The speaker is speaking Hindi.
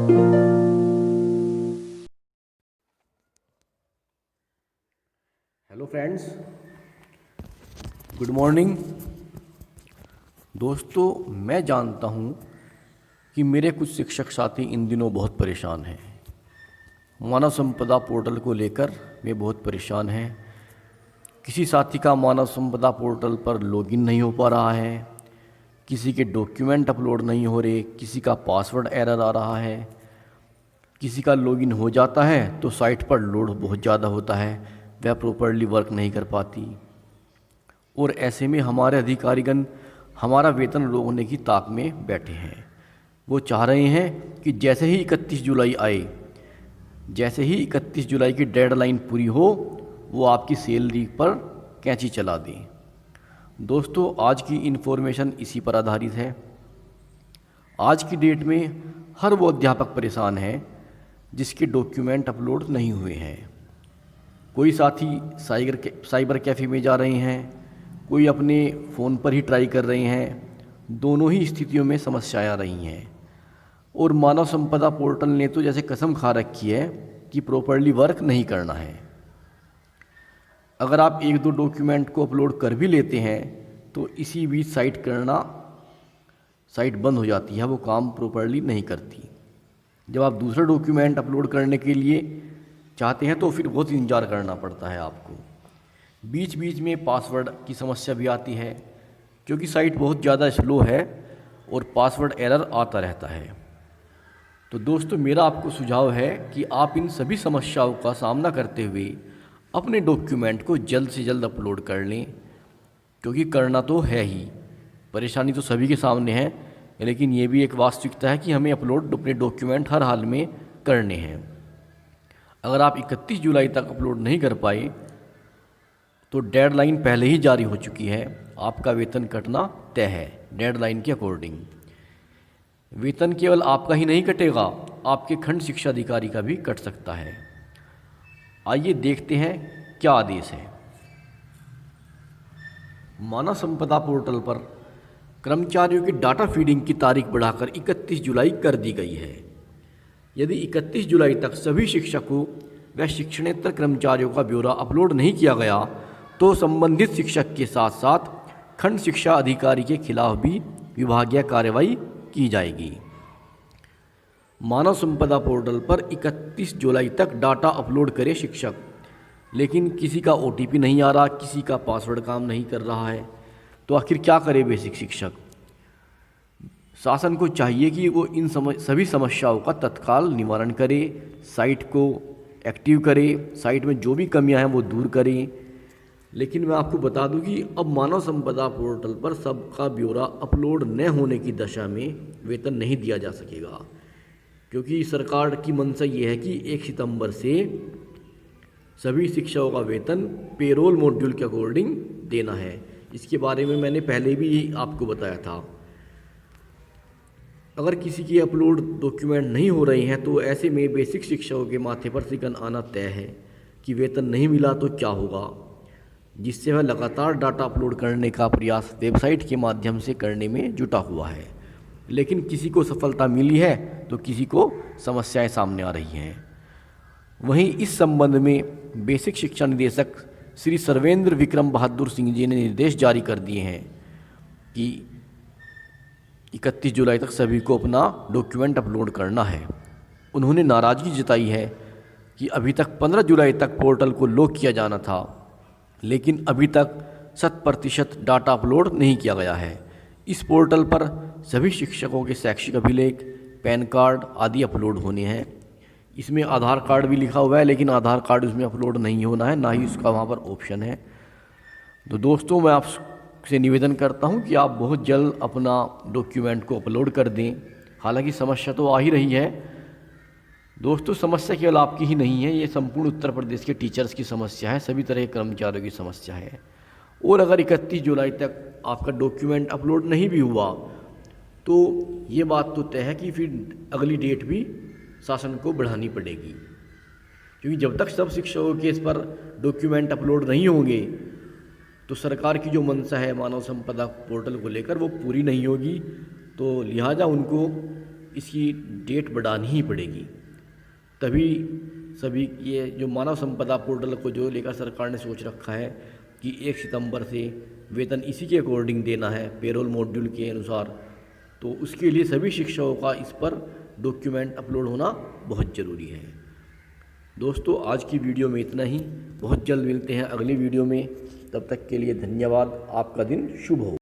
Hello friends, good morning. दोस्तों, मैं जानता हूँ कि मेरे कुछ शिक्षक साथी इन दिनों बहुत परेशान हैं। मानव संपदा पोर्टल को लेकर वे बहुत परेशान हैं। किसी साथी का मानव संपदा पोर्टल पर लॉगिन नहीं हो पा रहा है, किसी के डॉक्यूमेंट अपलोड नहीं हो रहे, किसी का पासवर्ड एरर आ रहा है, किसी का लॉगिन हो जाता है तो साइट पर लोड बहुत ज़्यादा होता है, वह प्रॉपरली वर्क नहीं कर पाती। और ऐसे में हमारे अधिकारीगण हमारा वेतन रोकने की ताक में बैठे हैं। वो चाह रहे हैं कि जैसे ही 31 जुलाई आए, जैसे ही 31 जुलाई की डेडलाइन पूरी हो, वो आपकी सैलरी पर कैंची चला दें। दोस्तों, आज की इन्फॉर्मेशन इसी पर आधारित है। आज की डेट में हर वो अध्यापक परेशान है जिसके डॉक्यूमेंट अपलोड नहीं हुए हैं। कोई साथी साइबर कैफ़े में जा रहे हैं, कोई अपने फ़ोन पर ही ट्राई कर रहे हैं। दोनों ही स्थितियों में समस्याएं आ रही हैं। और मानव संपदा पोर्टल ने तो जैसे कसम खा रखी है कि प्रॉपरली वर्क नहीं करना है। अगर आप एक दो डॉक्यूमेंट को अपलोड कर भी लेते हैं तो इसी बीच साइट बंद हो जाती है, वो काम प्रॉपरली नहीं करती। जब आप दूसरा डॉक्यूमेंट अपलोड करने के लिए चाहते हैं तो फिर बहुत इंतज़ार करना पड़ता है आपको। बीच बीच में पासवर्ड की समस्या भी आती है, क्योंकि साइट बहुत ज़्यादा स्लो है और पासवर्ड एरर आता रहता है। तो दोस्तों, मेरा आपको सुझाव है कि आप इन सभी समस्याओं का सामना करते हुए अपने डॉक्यूमेंट को जल्द से जल्द अपलोड कर लें, क्योंकि करना तो है ही। परेशानी तो सभी के सामने है, लेकिन ये भी एक वास्तविकता है कि हमें अपलोड अपने डॉक्यूमेंट हर हाल में करने हैं। अगर आप 31 जुलाई तक अपलोड नहीं कर पाए तो डेडलाइन पहले ही जारी हो चुकी है, आपका वेतन कटना तय है डेडलाइन के अकॉर्डिंग। वेतन केवल आपका ही नहीं कटेगा, आपके खंड शिक्षा अधिकारी का भी कट सकता है। आइए देखते हैं क्या आदेश है। मानव संपदा पोर्टल पर कर्मचारियों की डाटा फीडिंग की तारीख बढ़ाकर 31 जुलाई कर दी गई है। यदि 31 जुलाई तक सभी शिक्षकों व शिक्षणेतर कर्मचारियों का ब्यौरा अपलोड नहीं किया गया तो संबंधित शिक्षक के साथ साथ खंड शिक्षा अधिकारी के खिलाफ भी विभागीय कार्रवाई की जाएगी। मानव संपदा पोर्टल पर 31 जुलाई तक डाटा अपलोड करे शिक्षक, लेकिन किसी का OTP नहीं आ रहा, किसी का पासवर्ड काम नहीं कर रहा है, तो आखिर क्या करे बेसिक शिक्षक। शासन को चाहिए कि वो इन सभी समस्याओं का तत्काल निवारण करे, साइट को एक्टिव करे, साइट में जो भी कमियां हैं वो दूर करें। लेकिन मैं आपको बता दूं कि अब मानव संपदा पोर्टल पर सबका ब्यौरा अपलोड न होने की दशा में वेतन नहीं दिया जा सकेगा, क्योंकि सरकार की मंशा ये है कि 1 सितंबर से सभी शिक्षकों का वेतन पेरोल मॉड्यूल के अकॉर्डिंग देना है। इसके बारे में मैंने पहले भी आपको बताया था। अगर किसी के अपलोड डॉक्यूमेंट नहीं हो रहे हैं तो ऐसे में बेसिक शिक्षकों के माथे पर शिकन आना तय है कि वेतन नहीं मिला तो क्या होगा, जिससे वह लगातार डाटा अपलोड करने का प्रयास वेबसाइट के माध्यम से करने में जुटा हुआ है। लेकिन किसी को सफलता मिली है तो किसी को समस्याएं सामने आ रही हैं। वहीं इस संबंध में बेसिक शिक्षा निदेशक श्री सर्वेंद्र विक्रम बहादुर सिंह जी ने निर्देश जारी कर दिए हैं कि 31 जुलाई तक सभी को अपना डॉक्यूमेंट अपलोड करना है। उन्होंने नाराज़गी जताई है कि अभी तक 15 जुलाई तक पोर्टल को लॉक किया जाना था, लेकिन अभी तक 100% डाटा अपलोड नहीं किया गया है। इस पोर्टल पर सभी शिक्षकों के शैक्षिक अभिलेख, पैन कार्ड आदि अपलोड होने हैं। इसमें आधार कार्ड भी लिखा हुआ है, लेकिन आधार कार्ड उसमें अपलोड नहीं होना है, ना ही उसका वहाँ पर ऑप्शन है। तो दोस्तों, मैं आपसे निवेदन करता हूँ कि आप बहुत जल्द अपना डॉक्यूमेंट को अपलोड कर दें। हालांकि समस्या तो आ ही रही है दोस्तों, समस्या केवल आपकी ही नहीं है, ये संपूर्ण उत्तर प्रदेश के टीचर्स की समस्या है, सभी तरह के कर्मचारियों की समस्या है। और अगर 31 जुलाई तक आपका डॉक्यूमेंट अपलोड नहीं भी हुआ तो ये बात तो तय है कि फिर अगली डेट भी शासन को बढ़ानी पड़ेगी, क्योंकि जब तक सब शिक्षकों के इस पर डॉक्यूमेंट अपलोड नहीं होंगे तो सरकार की जो मंशा है मानव संपदा पोर्टल को लेकर वो पूरी नहीं होगी। तो लिहाजा उनको इसकी डेट बढ़ानी ही पड़ेगी। तभी सभी ये जो मानव संपदा पोर्टल को जो लेकर सरकार ने सोच रखा है कि 1 सितंबर से वेतन इसी के अकॉर्डिंग देना है, पेरोल मॉड्यूल के अनुसार, तो उसके लिए सभी शिक्षकों का इस पर डॉक्यूमेंट अपलोड होना बहुत ज़रूरी है। दोस्तों, आज की वीडियो में इतना ही। बहुत जल्द मिलते हैं अगली वीडियो में। तब तक के लिए धन्यवाद। आपका दिन शुभ हो।